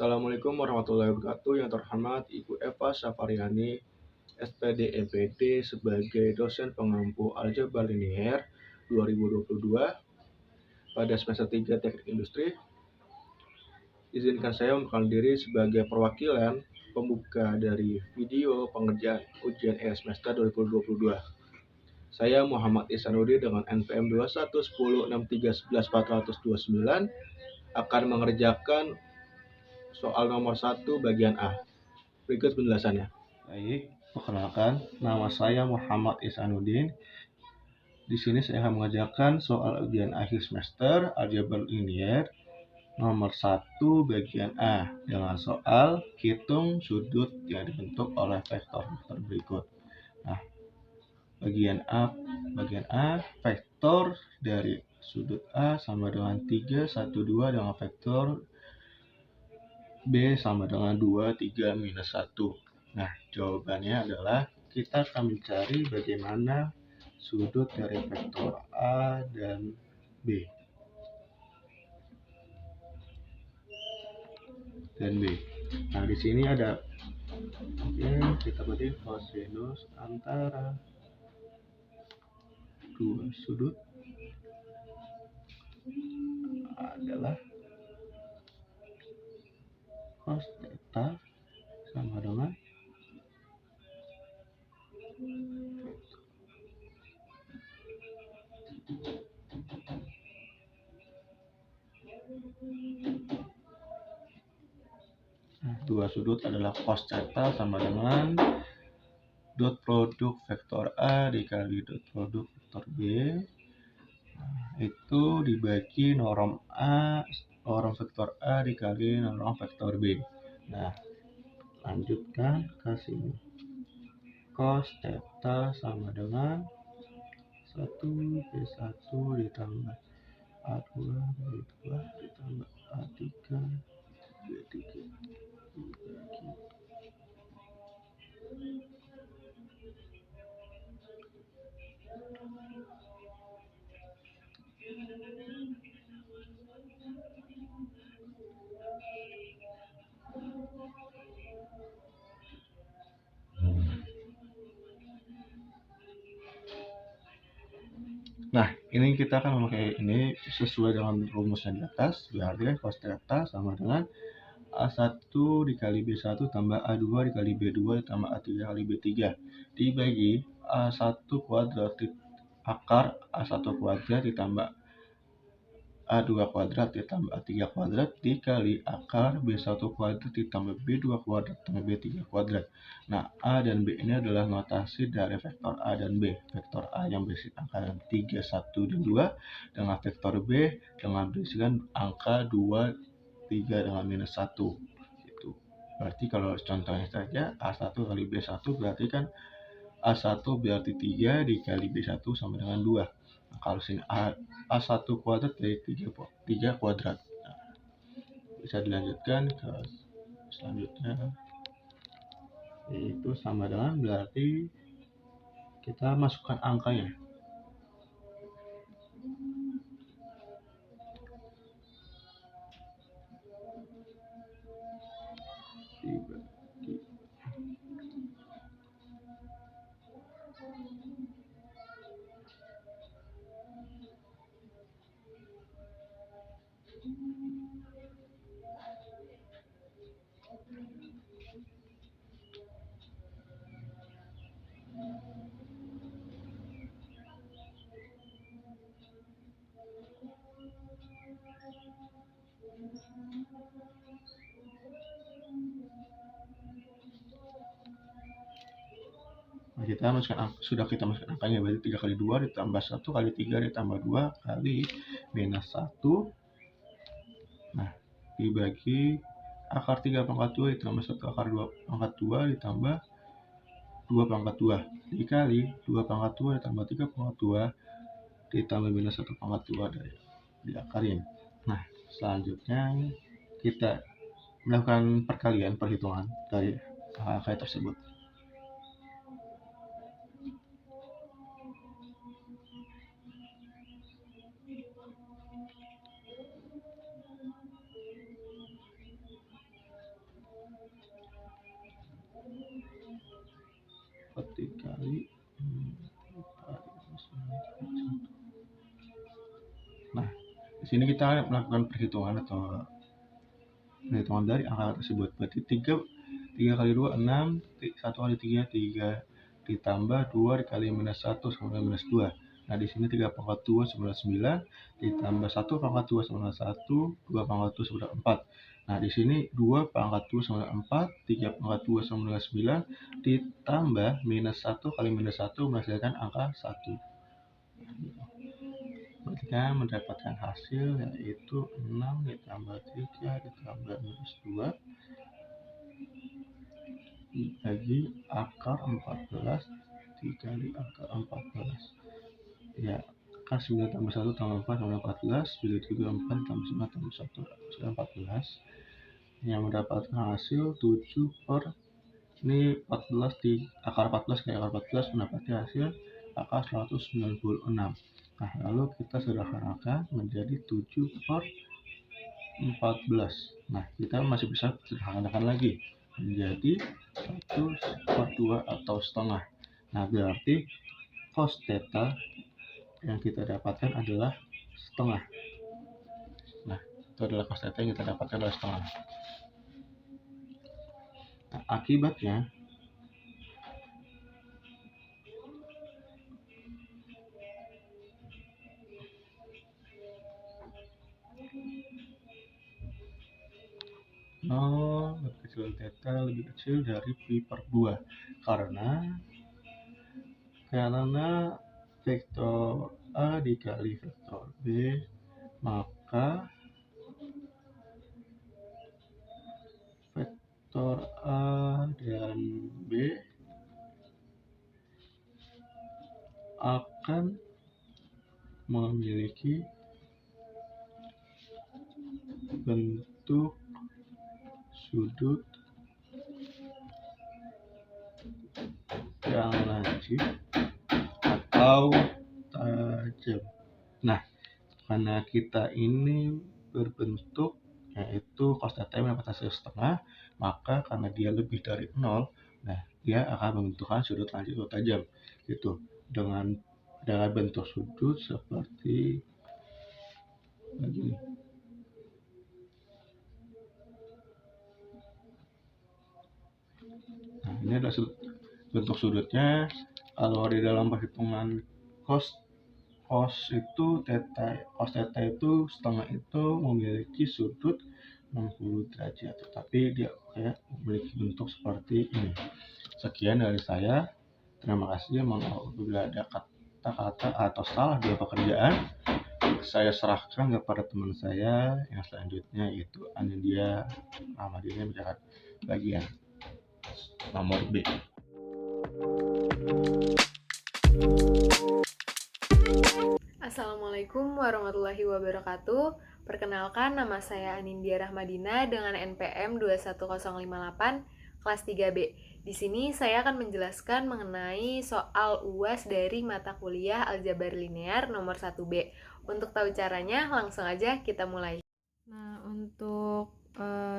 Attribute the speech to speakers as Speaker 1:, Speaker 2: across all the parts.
Speaker 1: Assalamualaikum warahmatullahi wabarakatuh. Yang terhormat Ibu Eva Safariani, SPD MPD sebagai dosen pengampu aljabar linier 2022 pada semester 3 Teknik Industri. Izinkan saya memperkenalkan diri sebagai perwakilan pembuka dari video pengerjaan ujian akhir semester 2022. Saya Muhammad Ihsanuddin dengan NPM 21106311429 akan mengerjakan soal nomor 1 bagian A. Berikut penjelasannya.
Speaker 2: Baik, perkenalkan, nama saya Muhammad Ihsanuddin. Di sini saya akan mengerjakan soal ujian akhir semester aljabar linier nomor 1 bagian A dengan soal hitung sudut yang dibentuk oleh vektor-vektor berikut. Nah, bagian A, vektor dari sudut A sama dengan 3, 1, 2 dengan vektor B sama dengan 2, 3, minus 1. Nah, jawabannya adalah kita akan mencari bagaimana sudut dari vektor A dan B. Nah, di sini ada, kita beri kosinus antara dua sudut adalah cos theta sama dengan dua sudut adalah cos theta sama dengan dot produk vektor A dikali dot produk vektor B. Nah, itu dibagi norm vektor A dikali norm vektor B. Nah, lanjutkan ke sini. Cos theta sama dengan 1 B1 ditambah A2 B2 ditambah A3 B3 dibagi Nah, ini kita akan memakai ini sesuai dengan rumusnya di atas. Berarti cos theta sama dengan A1 dikali B1 tambah A2 dikali B2 ditambah A3 kali B3 dibagi A1 kuadrat akar A1 kuadrat ditambah A2 kuadrat ditambah A3 kuadrat dikali akar B1 kuadrat ditambah B2 kuadrat ditambah B3 kuadrat. Nah, A dan B ini adalah notasi dari vektor A dan B. Vektor A yang berisi angka 3, 1, dan 2 dengan vektor B dengan berisikan angka 2, 3 dengan minus 1. Gitu. Berarti kalau contohnya saja A1 kali B1 berarti kan A1 berarti 3 dikali B1 sama dengan 2. Nah, kalau sini A1 kuadrat dari 3 kuadrat. Nah, bisa dilanjutkan ke selanjutnya. Itu sama dengan berarti kita masukkan angkanya. Dibagi sudah kita masukkan angkanya, berarti 3 kali 2 ditambah 1 kali 3 ditambah 2 kali minus 1. Nah, dibagi akar 3 pangkat 2 ditambah 1 akar 2 pangkat 2 ditambah 2 pangkat 2 dikali 2 pangkat 2 ditambah 3 pangkat 2 ditambah minus 1 pangkat 2 dari diakarin. Nah, selanjutnya kita melakukan perhitungan dari angka tersebut. 4 dikali 4. Nah, di sini kita melakukan perhitungan dari angka tersebut. Berarti 3 kali 2 6, 1 kali 3 3, ditambah 2 dikali minus 1 sama minus 2. Nah, di sini 3 pangkat 2 sama 9, ditambah 1 pangkat 2 sama 1, 2 pangkat 2 sama 4. Nah, di sini 2 pangkat 2 sama 4, 3 pangkat 2 sama 9, ditambah minus 1 kali minus 1 menghasilkan angka 1. Kita mendapatkan hasil yaitu 6 ditambah 3 ditambah minus 2 dibagi akar 14 dikali akar 14. Ya, akar 9 tambah 1 tambah 4 tambah 14, bila 3 4 tambah 9 tambah 1 sudah 14. Yang mendapatkan hasil 7 per ini 14 di akar 14 kali akar 14 mendapatkan hasil akar 196. Nah, lalu kita sederhanakan menjadi 7 per 14. Nah, kita masih bisa sederhanakan lagi menjadi 1 per 2 atau setengah. Nah, berarti cos theta yang kita dapatkan adalah setengah. Nah, itu adalah cos theta yang kita dapatkan adalah setengah. Nah, akibatnya lebih kecil theta lebih kecil dari pi per 2 karena vektor A dikali vektor B, maka vektor A dan B akan memiliki bentuk sudut yang lancip atau tajam. Nah, karena kita ini berbentuk yaitu cos theta mendapat hasil setengah, maka karena dia lebih dari 0, nah dia akan membentukkan sudut lancip atau tajam gitu dengan bentuk sudut seperti begini. Nah, ini adalah bentuk sudutnya. Kalau di dalam perhitungan cos itu cos theta itu setengah itu memiliki sudut 60 derajat, tetapi dia memiliki bentuk seperti ini. Sekian dari saya. Terima kasih. Apabila ada kata-kata atau salah dalam pekerjaan, saya serahkan kepada teman saya yang selanjutnya, yaitu Anindya Ahmadiyah mencatat bagian nomor B.
Speaker 3: Assalamualaikum warahmatullahi wabarakatuh. Perkenalkan, nama saya Anindya Rahmadina dengan NPM 21058 kelas 3B. Di sini saya akan menjelaskan mengenai soal UAS dari mata kuliah Aljabar Linear nomor 1B. Untuk tahu caranya, langsung aja kita mulai. Nah, untuk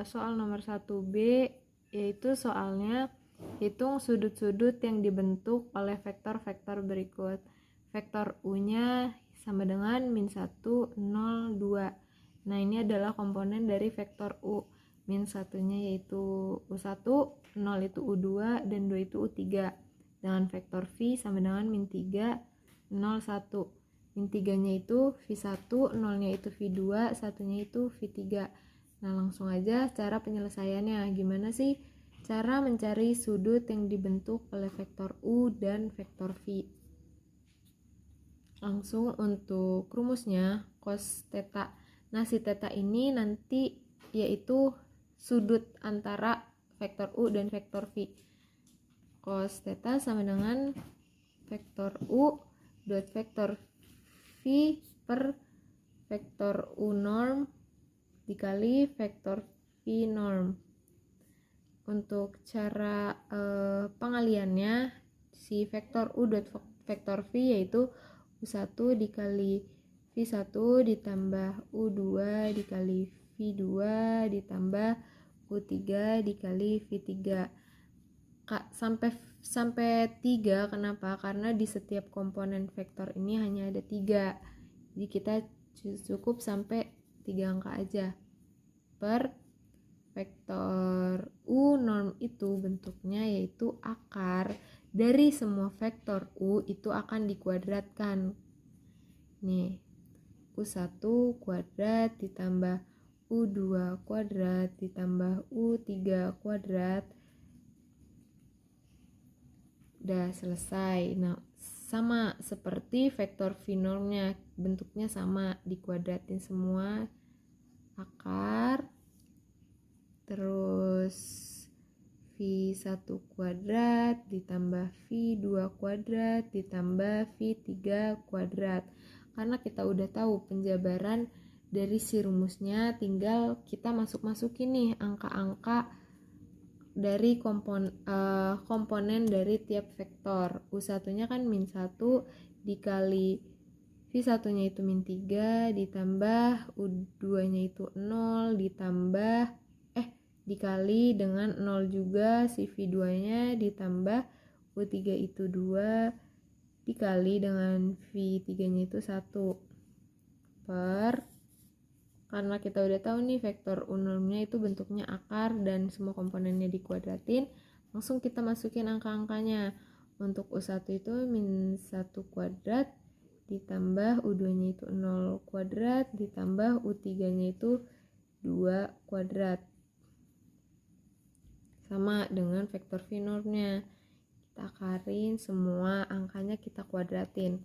Speaker 3: soal nomor 1B, yaitu soalnya hitung sudut-sudut yang dibentuk oleh vektor-vektor berikut. Vektor U-nya sama dengan min 1, 0, 2. Nah, ini adalah komponen dari vektor U. Min 1-nya yaitu U1, 0 itu U2, dan 2 itu U3. Dengan vektor V sama dengan min 3, 0, 1. Min 3-nya itu V1, 0-nya itu V2, 1-nya itu V3. Nah, langsung aja cara penyelesaiannya. Gimana sih cara mencari sudut yang dibentuk oleh vektor U dan vektor V? Langsung untuk rumusnya cos theta. Nah, si theta ini nanti yaitu sudut antara vektor U dan vektor V. Cos theta sama dengan vektor U dot vektor V per vektor U norm dikali vektor V norm. Untuk cara pengaliannya, si vektor U dot vektor V yaitu U1 dikali V1 ditambah U2 dikali V2 ditambah U3 dikali V3. sampai 3. Kenapa? Karena di setiap komponen vektor ini hanya ada 3. Jadi kita cukup sampai 3 angka aja. Per vektor U norm itu bentuknya yaitu akar dari semua vektor U itu akan dikuadratkan. Nih, U1 kuadrat ditambah U2 kuadrat ditambah U3 kuadrat. Udah selesai. Nah, sama seperti vektor V normnya, bentuknya sama, dikuadratin semua akar. Terus V1 kuadrat ditambah V2 kuadrat ditambah V3 kuadrat. Karena kita udah tahu penjabaran dari si rumusnya, tinggal kita masukin nih angka-angka dari komponen dari tiap vektor. U1-nya kan -1 dikali V1-nya itu -3 ditambah U2-nya itu 0 dikali dengan 0 juga si V2-nya ditambah U3 itu 2 dikali dengan V3-nya itu 1 karena kita udah tahu nih vektor U normnya itu bentuknya akar dan semua komponennya dikuadratin, langsung kita masukin angka-angkanya. Untuk U1 itu -1 kuadrat ditambah U2-nya itu 0 kuadrat ditambah U3-nya itu 2 kuadrat. Sama dengan vektor V normnya. Kita akarin semua angkanya, kita kuadratin.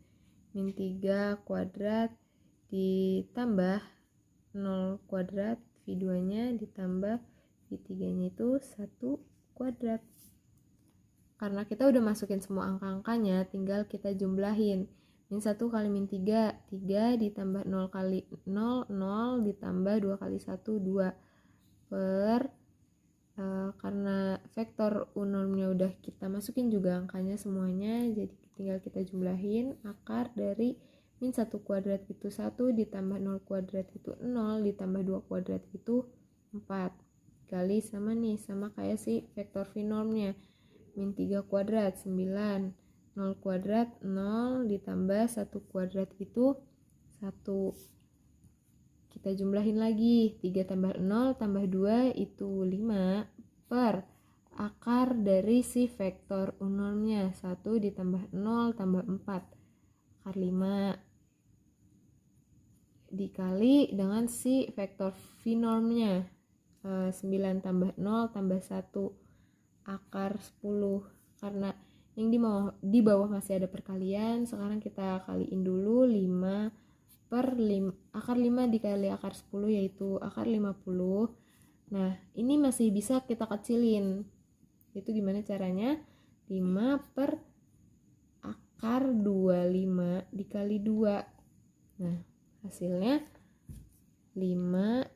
Speaker 3: -3 kuadrat ditambah 0 kuadrat, V2-nya ditambah V3-nya itu 1 kuadrat. Karena kita udah masukin semua angka-angkanya, tinggal kita jumlahin. -1 kali -3, 3 ditambah 0 kali 0, 0 ditambah 2 kali 1, 2 karena vektor U normnya udah kita masukin juga angkanya semuanya, jadi tinggal kita jumlahin. Akar dari -1 kuadrat itu 1 ditambah 0 kuadrat itu 0 ditambah 2 kuadrat itu 4 kali sama kayak si vektor V normnya. -3 kuadrat 9, 0 kuadrat 0 ditambah 1 kuadrat itu 1. Kita jumlahin lagi, 3 tambah 0 tambah 2 itu 5 per akar dari si vektor U normnya, 1 ditambah 0 tambah 4, akar 5 dikali dengan si vektor V normnya, 9 tambah 0 tambah 1, akar 10. Karena yang di bawah masih ada perkalian, sekarang kita kaliin dulu. 5 per 5, akar 5 dikali akar 10 yaitu akar 50. Nah, ini masih bisa kita kecilin. Itu gimana caranya? 5 per akar 25 dikali 2. Nah, hasilnya 5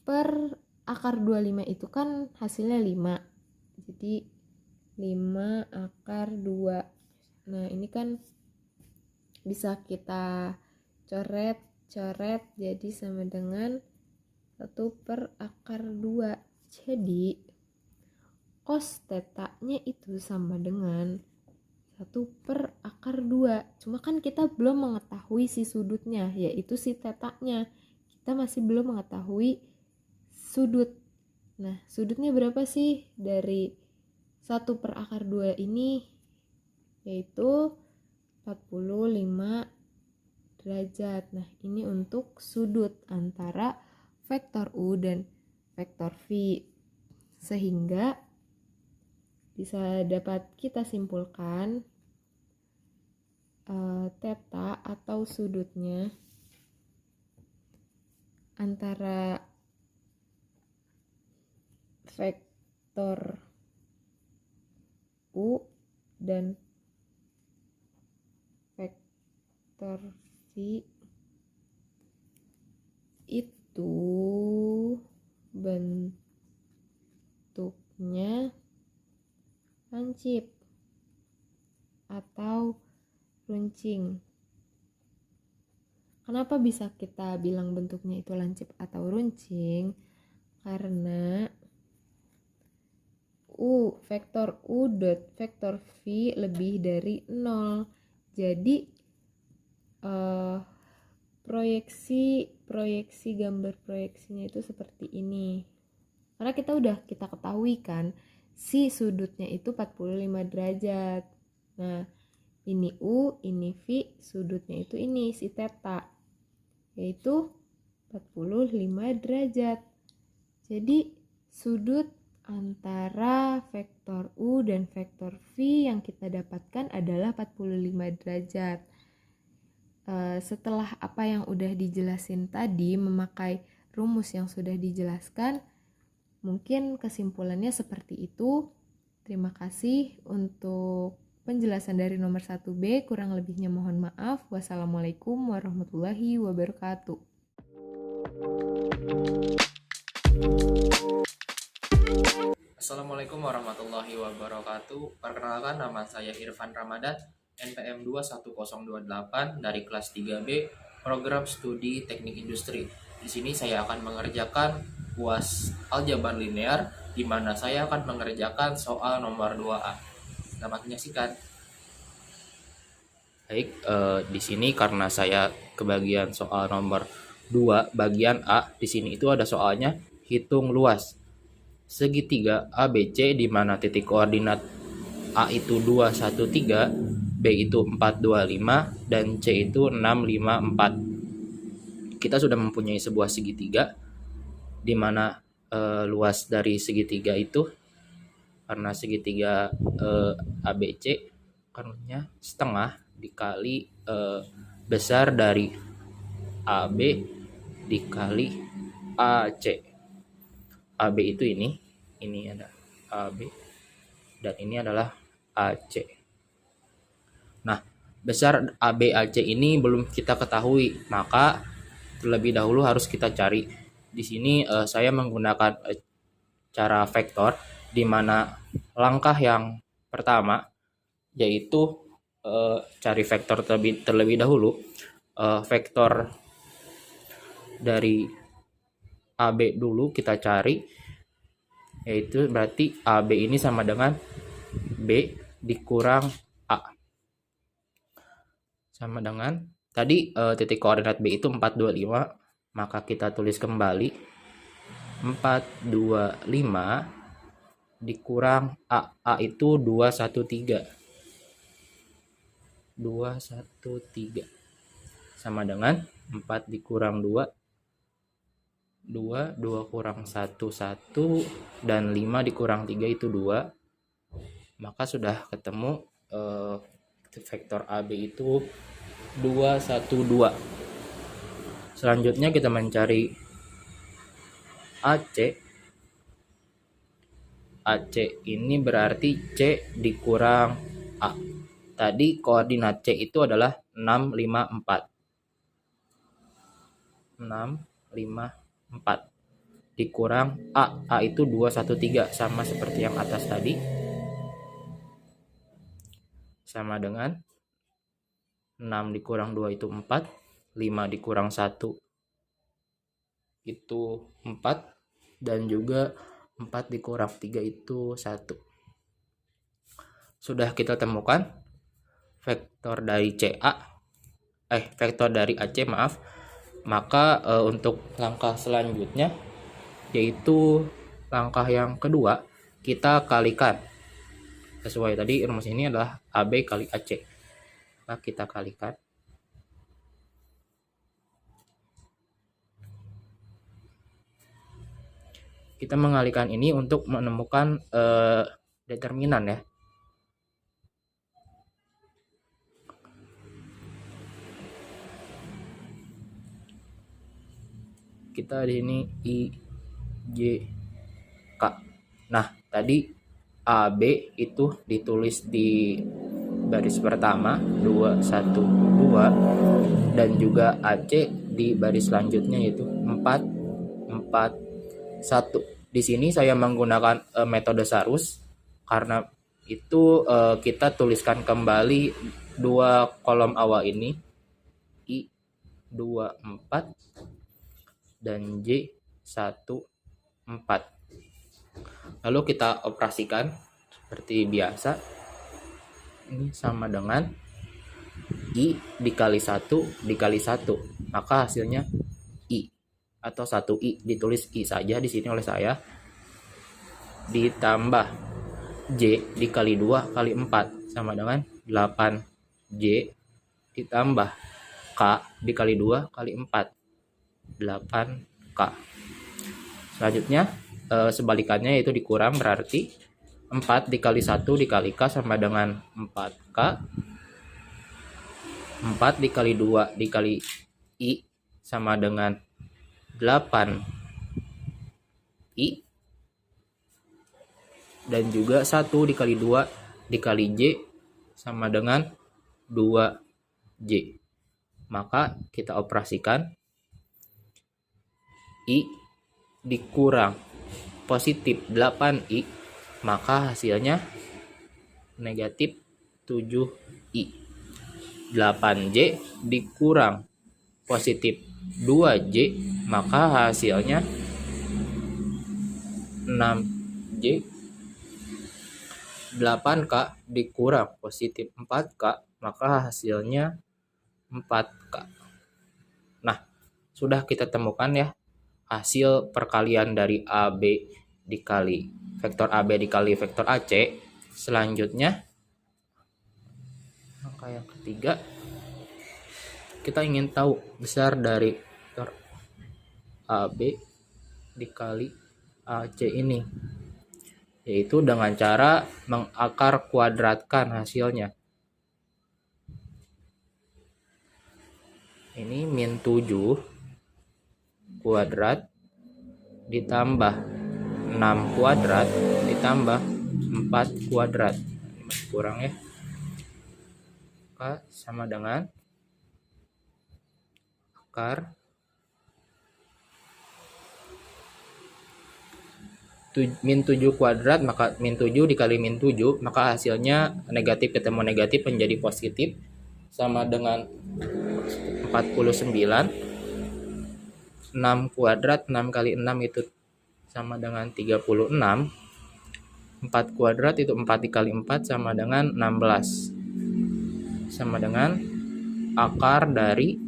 Speaker 3: per akar 25 itu kan hasilnya 5. Jadi 5 akar 2. Nah, ini kan bisa kita coret jadi sama dengan 1 per akar 2. Jadi cos theta-nya itu sama dengan 1 per akar 2. Cuma kan kita belum mengetahui si sudutnya, yaitu si theta-nya. Kita masih belum mengetahui sudut. Nah, sudutnya berapa sih dari 1 per akar 2 ini? Yaitu 45 derajat. Nah, ini untuk sudut antara vektor U dan vektor V. Sehingga bisa dapat kita simpulkan theta atau sudutnya antara vektor U dan vektor V itu bentuknya lancip atau runcing. Kenapa bisa kita bilang bentuknya itu lancip atau runcing? Karena vektor U dot vektor V lebih dari 0. Jadi proyeksi gambar proyeksinya itu seperti ini. Karena kita ketahui kan si sudutnya itu 45 derajat. Nah, ini U, ini V, sudutnya itu ini si theta, yaitu 45 derajat. Jadi sudut antara vektor U dan vektor V yang kita dapatkan adalah 45 derajat. Setelah apa yang udah dijelasin tadi, memakai rumus yang sudah dijelaskan, mungkin kesimpulannya seperti itu. Terima kasih untuk penjelasan dari nomor 1B, kurang lebihnya mohon maaf. Wassalamualaikum warahmatullahi wabarakatuh.
Speaker 4: Assalamualaikum warahmatullahi wabarakatuh. Perkenalkan, nama saya Irfan Ramadan, NPM 21028 dari kelas 3B, Program Studi Teknik Industri. Di sini saya akan mengerjakan UAS Aljabar Linear, di mana saya akan mengerjakan soal nomor 2A. Selamat menyaksikan. Baik, di sini karena saya kebagian soal nomor 2 bagian A, di sini itu ada soalnya hitung luas segitiga ABC di mana titik koordinat A itu 213, B itu 425, dan C itu 654. Kita sudah mempunyai sebuah segitiga di mana luas dari segitiga itu, karena segitiga ABC karena setengah dikali besar dari AB dikali AC. AB itu ini ada AB dan ini adalah AC. Nah, besar AB AC ini belum kita ketahui, maka terlebih dahulu harus kita cari. Di sini saya menggunakan cara vektor, di mana langkah yang pertama yaitu cari vektor terlebih dahulu. Vektor dari AB dulu kita cari, yaitu berarti AB ini sama dengan B dikurang A. Sama dengan tadi titik koordinat B itu 425, maka kita tulis kembali 425 dikurang A. A itu 213. 213 sama dengan 4 dikurang 2, 2 kurang 1, 1, dan 5 dikurang 3 itu 2. Maka sudah ketemu vektor AB itu 212. Selanjutnya kita mencari AC. AC ini berarti C dikurang A. Tadi koordinat C itu adalah 654. 654 dikurang A. A itu 213, sama seperti yang atas tadi. Sama dengan 6 dikurang 2 itu 4, 5 dikurang 1 itu 4, dan juga 4 dikurang 3 itu 1. Sudah kita temukan vektor dari vektor dari AC, maka untuk langkah selanjutnya, yaitu langkah yang kedua, kita kalikan. Sesuai tadi rumus ini adalah AB kali AC. Maka kita kalikan. Kita mengalikan ini untuk menemukan determinan ya. Kita di sini I, J, K. Nah, tadi AB itu ditulis di baris pertama 2, 1, 2, dan juga AC di baris selanjutnya yaitu 4, 4, 1. Di sini saya menggunakan metode Sarus, karena itu kita tuliskan kembali dua kolom awal ini, I 2, 4 dan J 1, 4. Lalu kita operasikan seperti biasa. Ini sama dengan I dikali 1 dikali 1. Maka hasilnya I atau 1I, ditulis I saja di sini oleh saya. Ditambah J dikali 2 kali 4 sama dengan 8J, ditambah K dikali 2 kali 4, 8K. Selanjutnya sebalikannya yaitu dikurang, berarti 4 dikali 1 dikali K sama dengan 4K. 4 dikali 2 dikali I sama dengan 8I. Dan juga 1 dikali 2 dikali J sama dengan 2J. Maka kita operasikan I dikurang positif 8I, maka hasilnya negatif 7I. 8J dikurang positif 2J, maka hasilnya 6J. 8K dikurang positif 4K, maka hasilnya 4K. Nah, sudah kita temukan ya hasil perkalian dari AB dikali vektor AB dikali vektor AC. Selanjutnya angka yang ketiga, kita ingin tahu besar dari vektor AB dikali AC ini, yaitu dengan cara mengakar kuadratkan hasilnya. Ini min 7 kuadrat ditambah 6 kuadrat ditambah 4 kuadrat. Ini masih kurang ya. Maka sama dengan akar min 7 kuadrat, maka min 7 dikali min 7, maka hasilnya negatif ketemu negatif menjadi positif, sama dengan 49. 6 kuadrat 6 kali 6 itu sama dengan 36. 4 kuadrat itu 4 dikali 4 sama dengan 16, sama dengan akar dari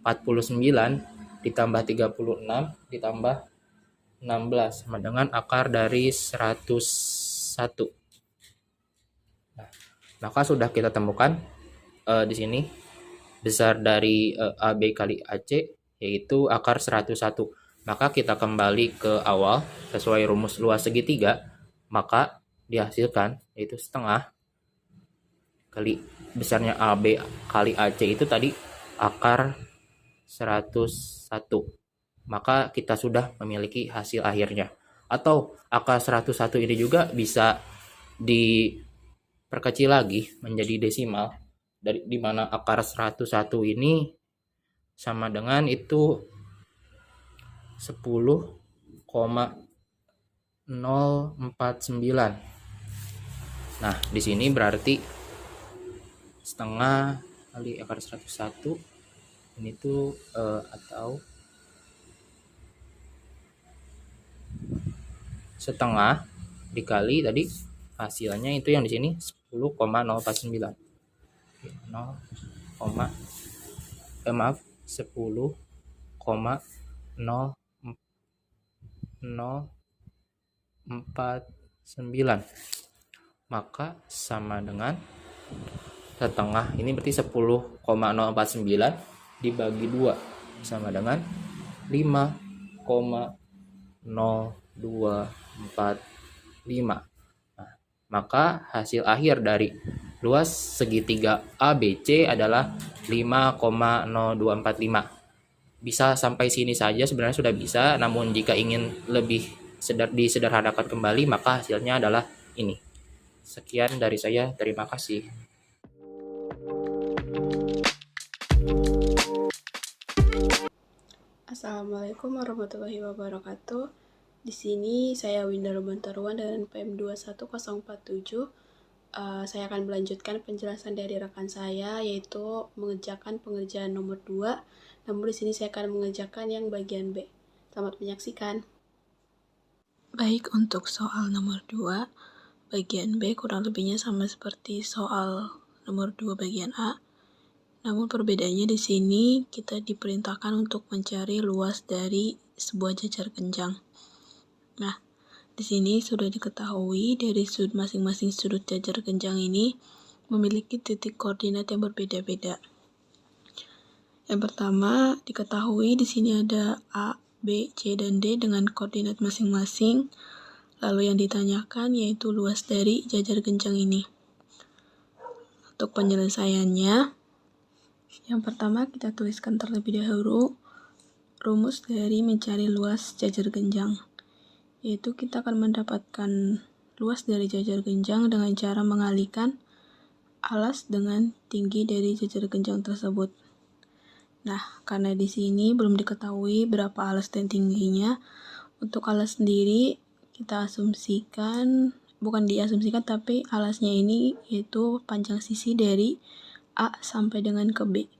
Speaker 4: 49 ditambah 36 ditambah 16 sama dengan akar dari 101. Nah, maka sudah kita temukan di sini besar dari AB kali AC yaitu akar 101. Maka kita kembali ke awal sesuai rumus luas segitiga, maka dihasilkan yaitu setengah kali besarnya AB kali AC itu tadi akar 101. Maka kita sudah memiliki hasil akhirnya. Atau akar 101 ini juga bisa diperkecil lagi menjadi desimal, di mana akar 101 ini sama dengan itu 10,049. Nah, di sini berarti setengah kali akar 101 ini tuh atau setengah dikali tadi hasilnya itu yang di sini 10,049. 10,049. Maka sama dengan setengah, ini berarti 10,049 dibagi 2 sama dengan 5,0245. Nah, maka hasil akhir dari luas segitiga ABC adalah 5,0245. Bisa sampai sini saja sebenarnya sudah bisa, namun jika ingin lebih disederhanakan kembali maka hasilnya adalah ini. Sekian dari saya, terima kasih.
Speaker 5: Assalamualaikum warahmatullahi wabarakatuh. Di sini saya Winda Rubantaruan dengan NPM 21047. Saya akan melanjutkan penjelasan dari rekan saya, yaitu mengerjakan pengerjaan nomor 2. Namun di sini saya akan mengerjakan yang bagian B. Selamat menyaksikan. Baik, untuk soal nomor 2, bagian B kurang lebihnya sama seperti soal nomor 2 bagian A. Namun perbedaannya di sini kita diperintahkan untuk mencari luas dari sebuah jajar genjang. Nah, di sini sudah diketahui dari masing-masing sudut jajar genjang ini memiliki titik koordinat yang berbeda-beda. Yang pertama, diketahui di sini ada A, B, C, dan D dengan koordinat masing-masing. Lalu yang ditanyakan yaitu luas dari jajar genjang ini. Untuk penyelesaiannya, yang pertama kita tuliskan terlebih dahulu rumus dari mencari luas jajar genjang. Yaitu kita akan mendapatkan luas dari jajar genjang dengan cara mengalihkan alas dengan tinggi dari jajar genjang tersebut. Nah, karena di sini belum diketahui berapa alas dan tingginya, untuk alas sendiri kita asumsikan, bukan diasumsikan tapi alasnya ini yaitu panjang sisi dari A sampai dengan ke B.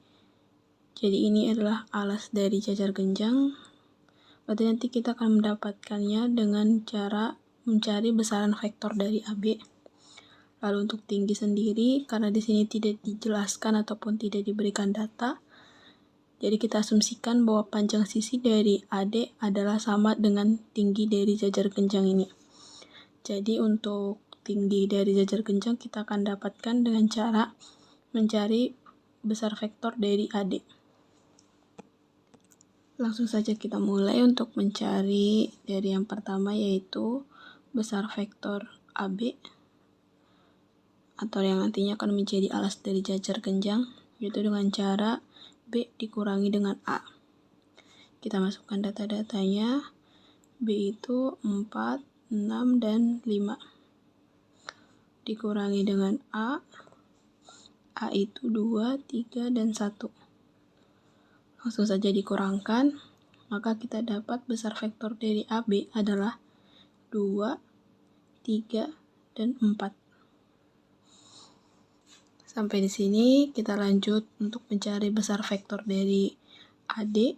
Speaker 5: Jadi ini adalah alas dari jajar genjang. Berarti nanti kita akan mendapatkannya dengan cara mencari besaran vektor dari AB. Lalu untuk tinggi sendiri, karena di sini tidak dijelaskan ataupun tidak diberikan data, jadi kita asumsikan bahwa panjang sisi dari AD adalah sama dengan tinggi dari jajar genjang ini. Jadi untuk tinggi dari jajar genjang kita akan dapatkan dengan cara mencari besar vektor dari AD. Langsung saja kita mulai untuk mencari dari yang pertama yaitu besar vektor AB atau yang nantinya akan menjadi alas dari jajar genjang, yaitu dengan cara B dikurangi dengan A. Kita masukkan data-datanya. B itu 4, 6, dan 5. Dikurangi dengan A. A itu 2, 3, dan 1. Langsung saja dikurangkan, maka kita dapat besar vektor dari AB adalah 2, 3, dan 4. Sampai di sini kita lanjut untuk mencari besar vektor dari AD.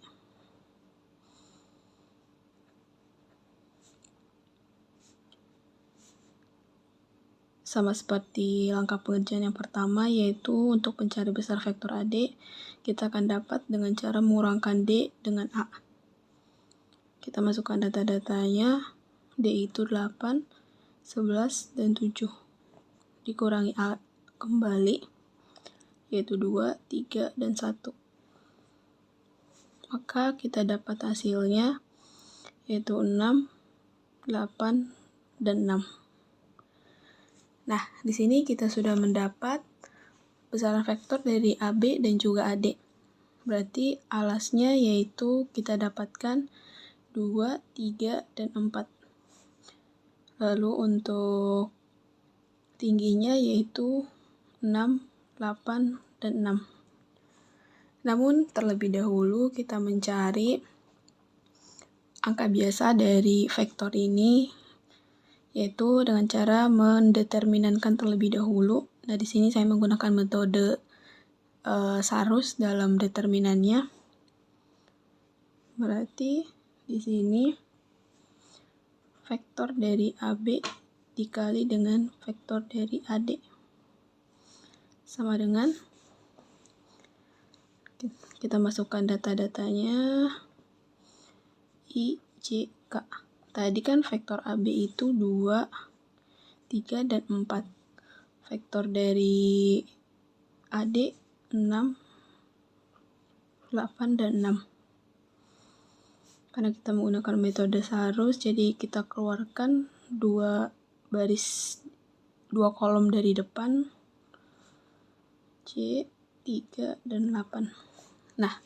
Speaker 5: Sama seperti langkah pengerjaan yang pertama, yaitu untuk mencari besar vektor AD, kita akan dapat dengan cara mengurangkan D dengan A. Kita masukkan data-datanya. D itu 8, 11, dan 7. Dikurangi A kembali, yaitu 2, 3, dan 1. Maka kita dapat hasilnya, yaitu 6, 8, dan 6. Nah, di sini kita sudah mendapat besaran vektor dari AB dan juga AD. Berarti alasnya yaitu kita dapatkan 2, 3, dan 4. Lalu untuk tingginya yaitu 6, 8, dan 6. Namun terlebih dahulu kita mencari angka biasa dari vektor ini, yaitu dengan cara mendeterminankan terlebih dahulu. Nah, di sini saya menggunakan metode Sarus dalam determinannya. Berarti di sini vektor dari AB dikali dengan vektor dari AD sama dengan, kita masukkan data-datanya, I, J, K. Tadi kan vektor AB itu 2, 3, dan 4. Vektor dari AD 6, 8, dan 6. Karena kita menggunakan metode Sarus, jadi kita keluarkan 2 kolom dari depan, C, 3, dan 8. Nah,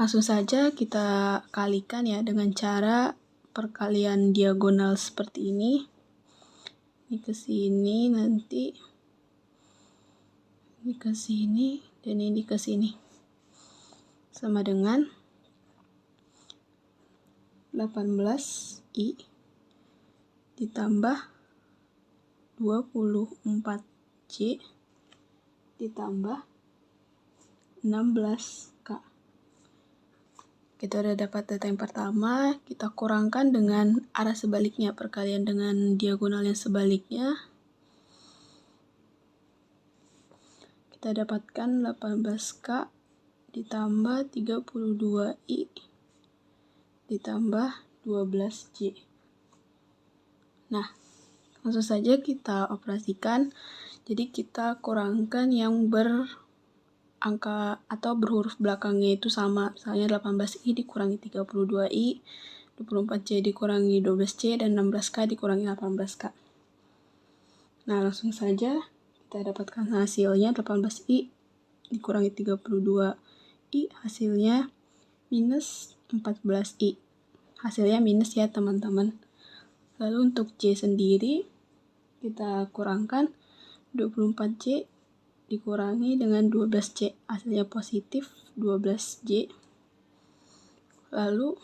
Speaker 5: langsung saja kita kalikan ya dengan cara perkalian diagonal seperti ini. Ini ke sini, nanti ini ke sini, dan ini ke sini. Sama dengan 18I ditambah 24C ditambah 16K. Kita udah dapat data yang pertama, kita kurangkan dengan arah sebaliknya, perkalian dengan diagonal yang sebaliknya. Kita dapatkan 18K ditambah 32I ditambah 12J. Nah, langsung saja kita operasikan. Jadi kita kurangkan yang berangka atau berhuruf belakangnya itu sama. Misalnya 18I dikurangi 32I, 24C dikurangi 12C, dan 16K dikurangi 18K. Nah, langsung saja kita dapatkan hasilnya 18I dikurangi 32I, hasilnya minus 14I. Hasilnya minus ya teman-teman. Lalu untuk C sendiri, kita kurangkan 24C dikurangi dengan 12C, hasilnya positif 12J. Lalu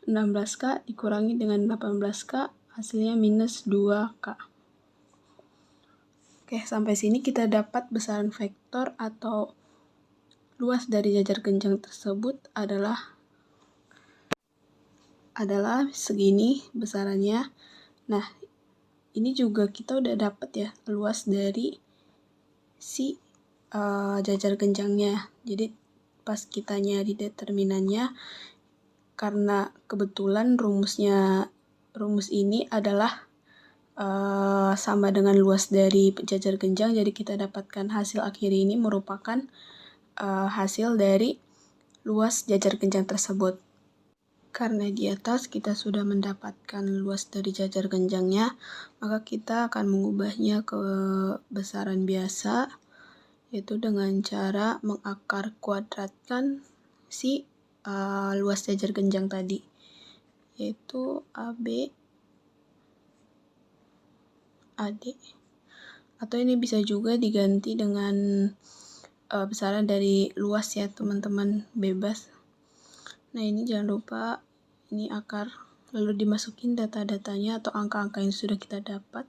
Speaker 5: 16K dikurangi dengan 18K, hasilnya minus 2K. Oke, sampai sini kita dapat besaran vektor atau luas dari jajar genjang tersebut adalah segini besarannya. Nah, ini juga kita udah dapat ya luas dari si jajar genjangnya. Jadi pas kita nyari determinannya, karena kebetulan rumus ini adalah sama dengan luas dari jajar genjang, jadi kita dapatkan hasil akhir ini merupakan hasil dari luas jajar genjang tersebut. Karena di atas kita sudah mendapatkan luas dari jajar genjangnya, maka kita akan mengubahnya ke besaran biasa, yaitu dengan cara mengakar kuadratkan si luas jajar genjang tadi, yaitu AB AD. Atau ini bisa juga diganti dengan besaran dari luas ya teman-teman, bebas. Nah, ini jangan lupa, ini akar, lalu dimasukin data-datanya atau angka-angka yang sudah kita dapat.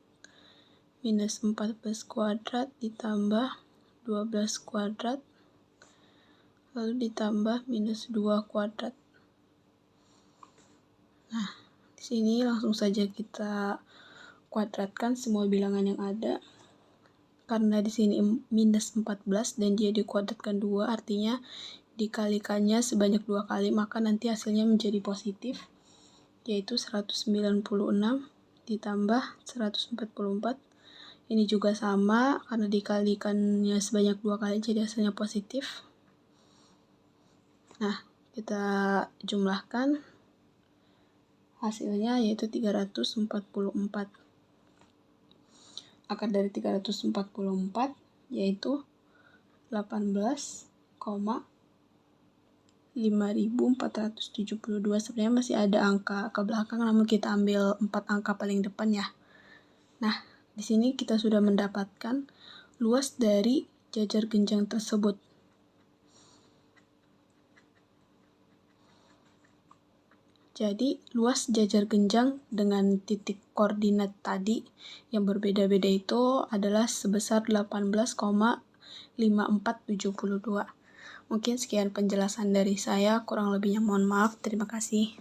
Speaker 5: Minus 14 kuadrat ditambah 12 kuadrat, lalu ditambah minus 2 kuadrat. Nah, di sini langsung saja kita kuadratkan semua bilangan yang ada. Karena di sini minus 14 dan dia dikuadratkan 2, artinya dikalikannya sebanyak 2 kali, maka nanti hasilnya menjadi positif, yaitu 196 ditambah 144. Ini juga sama, karena dikalikannya sebanyak 2 kali, jadi hasilnya positif. Nah, kita jumlahkan hasilnya, yaitu 344. Akar dari 344 yaitu 18,5472. Sebenarnya masih ada angka ke belakang, namun kita ambil 4 angka paling depan ya. Nah, di sini kita sudah mendapatkan luas dari jajar genjang tersebut. Jadi, luas jajar genjang dengan titik koordinat tadi yang berbeda-beda itu adalah sebesar 18,5472. Mungkin sekian penjelasan dari saya, kurang lebihnya mohon maaf. Terima kasih.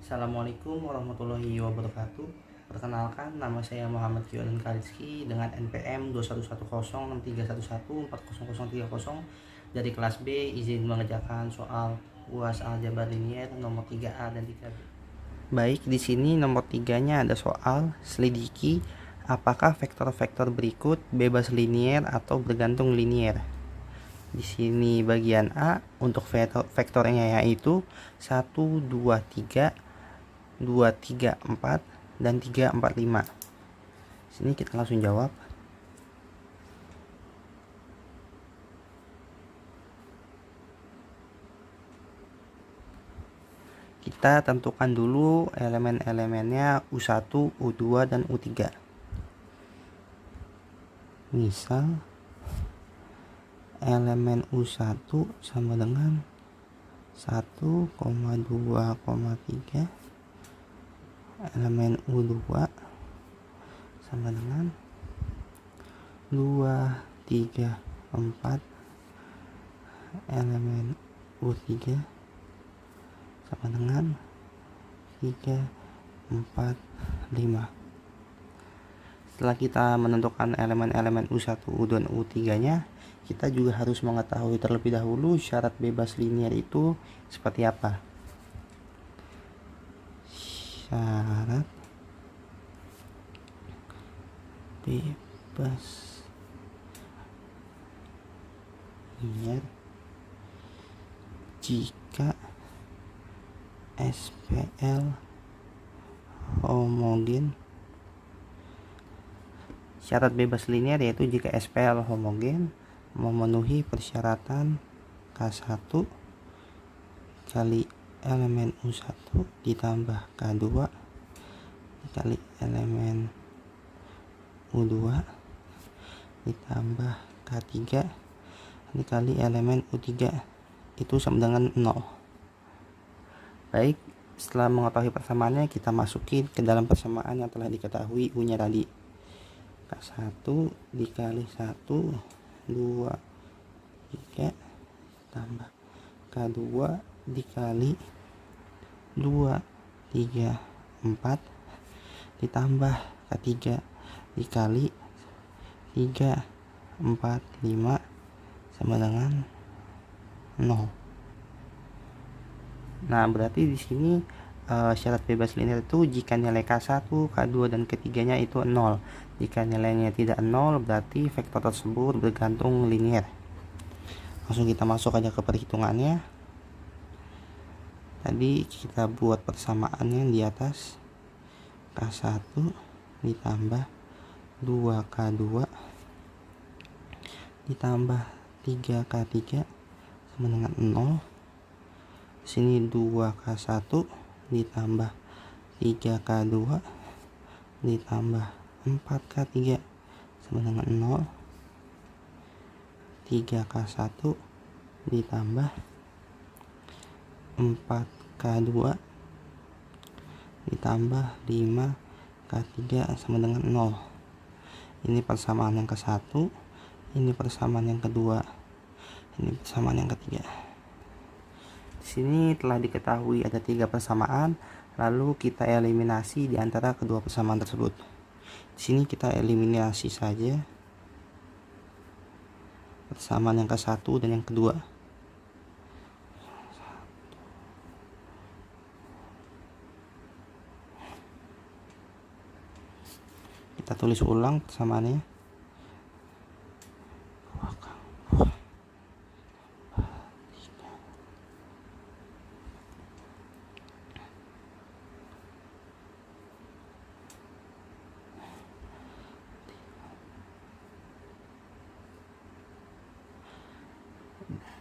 Speaker 6: Assalamualaikum warahmatullahi wabarakatuh. Perkenalkan, nama saya Muhammad Kiolan Kariski dengan NPM 21106311400030 dari kelas B, izin mengerjakan soal UAS aljabar linier nomor 3A dan 3B. Baik, di sini nomor 3-nya ada soal selidiki apakah vektor-vektor berikut bebas linier atau bergantung linier. Di sini bagian A untuk vektornya yaitu 1, 2, 3, 2, 3, 4 dan 3, 4, 5. Sini kita langsung jawab. Kita tentukan dulu elemen-elemennya U1, U2 dan U3. Misal elemen U1 sama dengan 1,2,3, elemen U2 sama dengan 2, 3, 4 elemen U3 sama dengan 3, 4, 5. Setelah kita menentukan elemen-elemen U1, U2, dan U3 nya, kita juga harus mengetahui terlebih dahulu syarat bebas linier itu seperti apa. Syarat bebas linier jika SPL homogen. Syarat bebas linier yaitu jika SPL homogen memenuhi persyaratan K1 kali elemen U1 ditambah K2 dikali elemen U2 ditambah K3 dikali elemen U3 itu sama dengan 0. Baik, setelah mengetahui persamaannya, kita masukin ke dalam persamaan yang telah diketahui U-nya tadi. K1 dikali 1, 2, 3 tambah K2 dikali 2, 3, 4 ditambah K3 dikali 3, 4, 5 sama dengan 0. Nah, berarti di sini syarat bebas linier itu jika nilai K1, K2, dan K3-nya itu 0. Jika nilainya tidak 0, berarti vektor tersebut bergantung linier. Langsung kita masuk aja ke perhitungannya. Tadi kita buat persamaannya di atas. K1 ditambah 2K2 ditambah 3K3 sama dengan 0. Sini 2K1 ditambah 3K2 ditambah 4K3 sama dengan 0. 3K1 ditambah 4K2 ditambah 5K3 sama dengan 0. Ini persamaan yang ke-1, ini persamaan yang kedua, ini persamaan yang ketiga. Di sini telah diketahui ada 3 persamaan, lalu kita eliminasi di antara kedua persamaan tersebut. Di sini kita eliminasi saja persamaan yang ke-1 dan yang kedua. Kita tulis ulang persamaannya.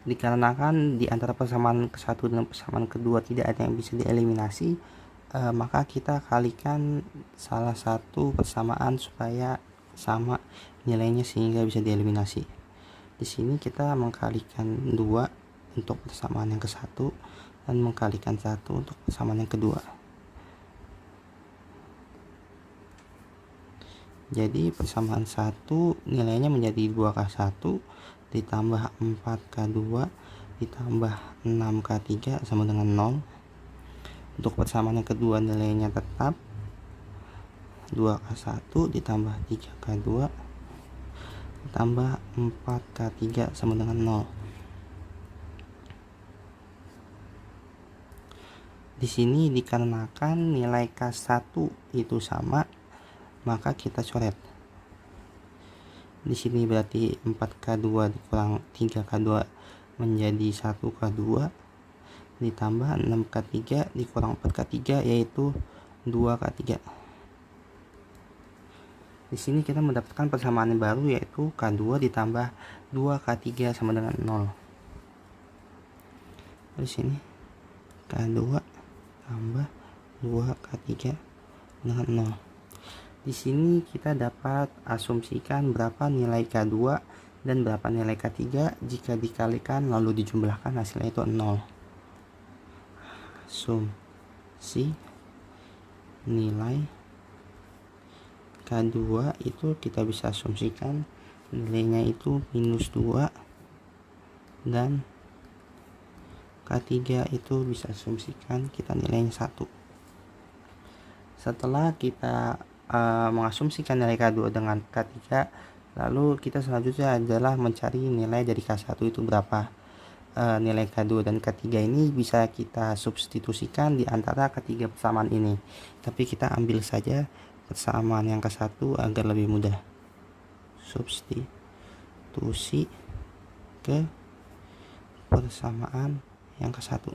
Speaker 6: Dikarenakan di antara persamaan ke-1 dan persamaan kedua tidak ada yang bisa dieliminasi, maka kita kalikan salah satu persamaan supaya sama nilainya sehingga bisa dieliminasi. Di sini kita mengkalikan 2 untuk persamaan yang ke-1 dan mengkalikan 1 untuk persamaan yang kedua. Jadi persamaan 1 nilainya menjadi 2K1 ditambah 4K2 ditambah 6K3 sama dengan 0. Untuk persamaan yang kedua nilainya tetap 2K1 ditambah 3K2 ditambah 4K3 sama dengan 0. Di sini dikarenakan nilai K1 itu sama, maka kita coret. Di sini berarti 4K2 dikurang 3K2 menjadi 1K2 ditambah 6K3 dikurang 4K3 yaitu 2K3. Di sini kita mendapatkan persamaan yang baru yaitu K2 ditambah 2K3 sama dengan 0. Di sini K2 tambah 2K3 dengan 0. Di sini kita dapat asumsikan berapa nilai K2 dan berapa nilai K3 jika dikalikan lalu dijumlahkan hasilnya itu 0. Asumsi nilai K2 itu kita bisa asumsikan nilainya itu minus 2 dan K3 itu bisa asumsikan kita nilainya 1. Setelah kita mengasumsikan nilai K2 dengan K3, lalu kita selanjutnya adalah mencari nilai dari K1 itu berapa. Nilai K2 dan K3 ini bisa kita substitusikan di antara ketiga persamaan ini, tapi kita ambil saja persamaan yang K1 agar lebih mudah. Substitusi ke persamaan yang K1.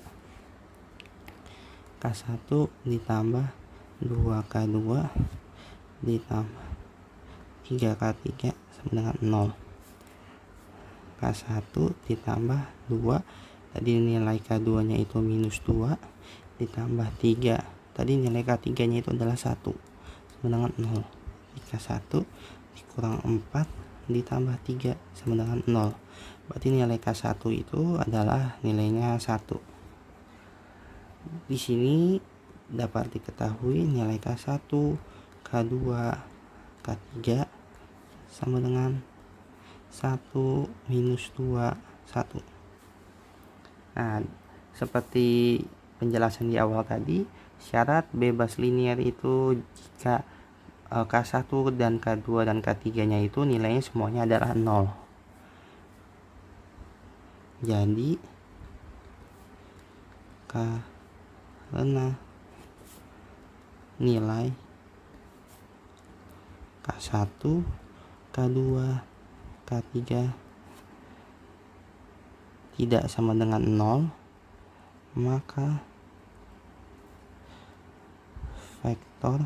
Speaker 6: K1 ditambah 2K2 ditambah 3K3 sama dengan 0. K1 ditambah 2, tadi nilai K2 nya itu minus 2 ditambah 3, tadi nilai K3 nya itu adalah 1 sama dengan 0. K1 dikurang 4 ditambah 3 sama dengan 0, berarti nilai K1 itu adalah nilainya 1. Di sini dapat diketahui nilai K1, K2, K3 sama dengan 1 minus 2, 1. Nah, seperti penjelasan di awal tadi, syarat bebas linear itu jika K1 dan K2 dan K3 nya itu nilainya semuanya adalah 0. Jadi karena nilai K1, K2, K3 tidak sama dengan 0, maka vektor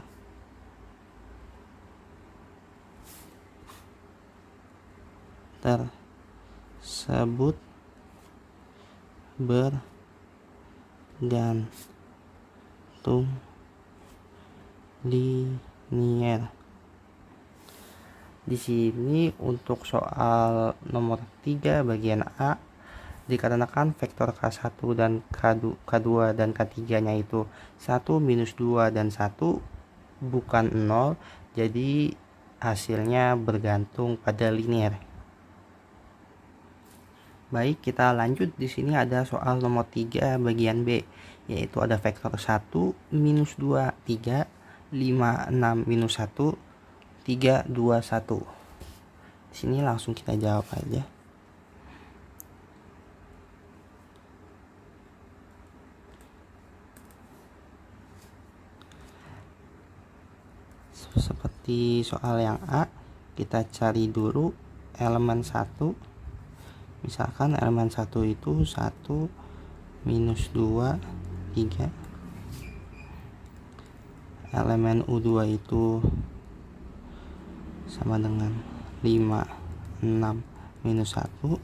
Speaker 6: tersebut bergantung linear. Di sini untuk soal nomor 3 bagian A, dikarenakan vektor K1 dan K2 dan K3 nya itu 1 minus 2 dan 1 bukan 0, jadi hasilnya bergantung pada linear. Baik, kita lanjut. Di sini ada soal nomor 3 bagian B, yaitu ada vektor 1 minus 2 3 5 6 minus 1 3 2 1. Di sini langsung kita jawab aja. Seperti soal yang A, kita cari dulu elemen 1. Misalkan elemen 1 itu 1 minus 2 3. Elemen U2 itu sama dengan 5 6 minus 1.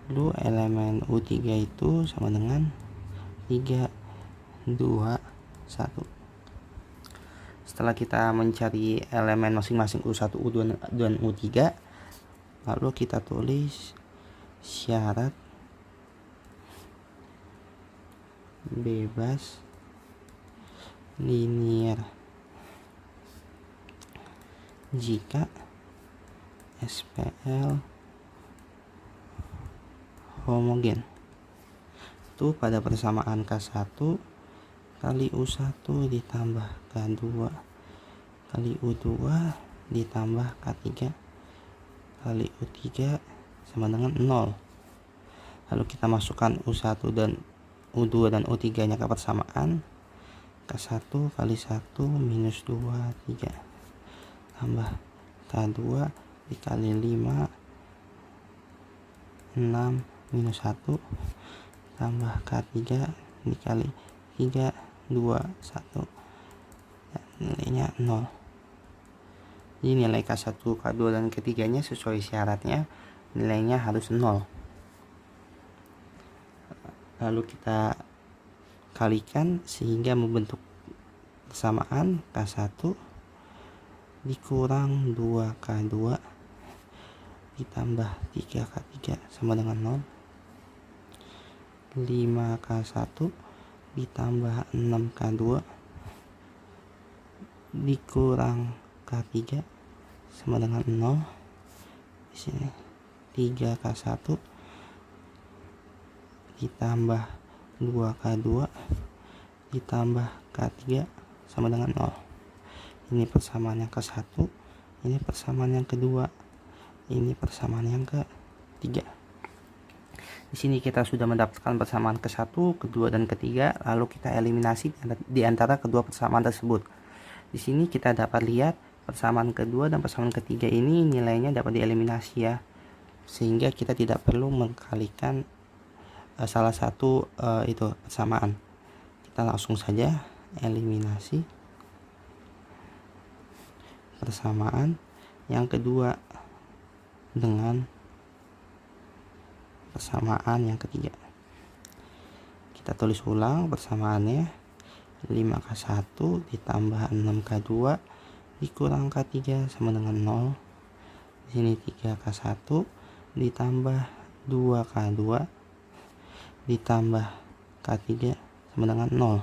Speaker 6: Lalu elemen U3 itu sama dengan 3 2 1. Setelah kita mencari elemen masing-masing U1, U2 dan U3, lalu kita tulis syarat bebas linear jika SPL homogen. Itu pada persamaan K1 kali U1 ditambah K2 kali U2 ditambah K3 kali U3 sama dengan 0. Lalu kita masukkan U1 dan U2 dan U3 nya ke persamaan. K1 kali 1 minus 2 3 tambah K2 dikali 5 6 minus 1 tambah K3 dikali 3 2 1, dan nilainya 0. Jadi nilai K1, K2 dan K3 nya sesuai syaratnya nilainya harus 0. Lalu kita kalikan sehingga membentuk persamaan K1 dikurang 2K2 ditambah 3K3 sama dengan 0. 5K1 ditambah 6K2 dikurang K3 sama dengan 0. Di sini 3K1 ditambah 2K2 ditambah K3 sama dengan 0. Ini persamaan yang ke-1, ini persamaan yang kedua, ini persamaan yang ketiga. Di sini kita sudah mendapatkan persamaan ke-1, kedua, dan ketiga, lalu kita eliminasi di antara kedua persamaan tersebut. Di sini kita dapat lihat persamaan kedua dan persamaan ketiga ini nilainya dapat dieliminasi ya, sehingga kita tidak perlu mengkalikan salah satu itu persamaan. Kita langsung saja eliminasi persamaan yang kedua dengan persamaan yang ketiga. Kita tulis ulang persamaannya, 5K1 ditambah 6K2 dikurang K3 sama dengan 0. Di sini 3K1 ditambah 2K2 ditambah K3 sama dengan 0.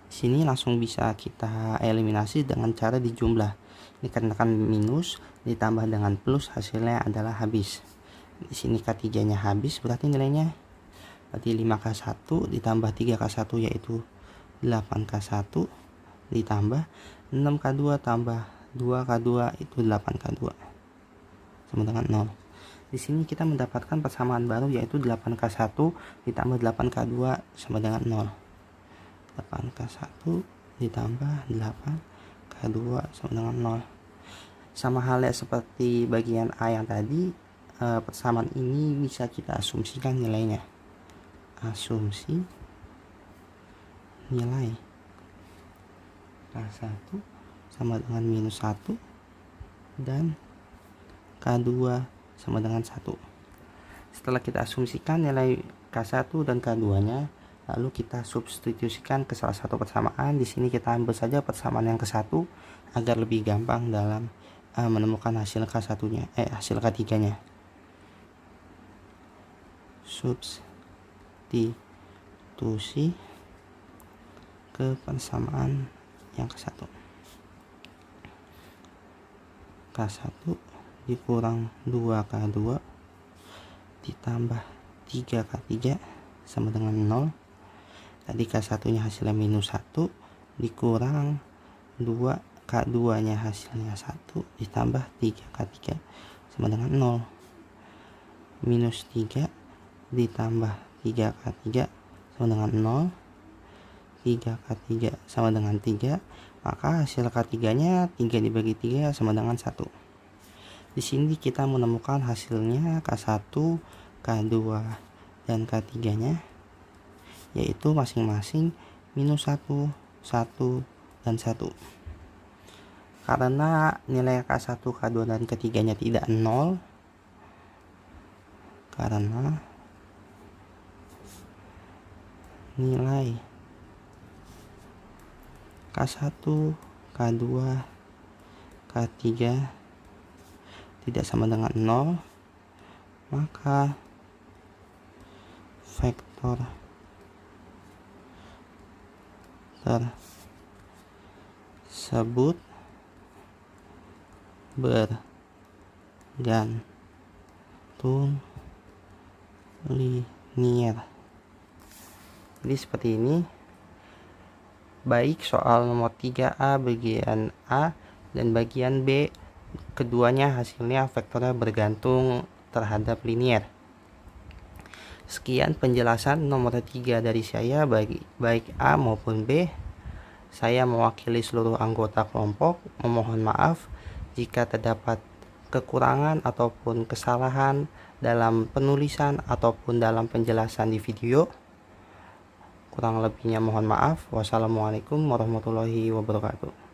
Speaker 6: Di sini langsung bisa kita eliminasi dengan cara dijumlah. Dikarenakan minus ditambah dengan plus, hasilnya adalah habis. Di sini K3-nya habis, berarti nilainya berarti 5K1 ditambah 3K1 yaitu 8K1 ditambah 6K2 tambah 2K2 itu 8K2 sama dengan 0. Di sini kita mendapatkan persamaan baru yaitu 8K1 ditambah 8K2 sama dengan 0. 8K1 ditambah 8K2 sama dengan 0. Sama halnya seperti bagian A yang tadi, persamaan ini bisa kita asumsikan nilainya. Asumsi nilai K1 sama dengan minus 1 dan K2 sama dengan 1. Setelah kita asumsikan nilai K1 dan K2 nya, lalu kita substitusikan ke salah satu persamaan. Di sini kita ambil saja persamaan yang ke-1 agar lebih gampang dalam menemukan hasil K1 nya, hasil K3 nya. Substitusi ke persamaan yang ke-1. K1 dikurang 2K2 ditambah 3K3 sama dengan 0. Tadi K1 nya hasilnya minus 1 dikurang 2K2 nya hasilnya 1 ditambah 3K3 sama dengan 0. Minus 3 ditambah 3K3 sama dengan 0. 3K3 sama dengan 3, maka hasil K3 nya 3 dibagi 3 sama dengan 1. Di sini kita menemukan hasilnya K1, K2, dan K3 nya yaitu masing-masing minus 1, 1, dan 1. Karena nilai K1, K2, dan K3 nya tidak 0, karena nilai K1, K2, K3 tidak sama dengan 0, maka vektor tersebut bergantung linier. Jadi seperti ini, baik soal nomor 3A bagian A dan bagian B, keduanya hasilnya vektornya bergantung terhadap linier. Sekian penjelasan nomor 3 dari saya, baik A maupun B. Saya mewakili seluruh anggota kelompok memohon maaf jika terdapat kekurangan ataupun kesalahan dalam penulisan ataupun dalam penjelasan di video. Kurang lebihnya mohon maaf. Wassalamualaikum warahmatullahi wabarakatuh.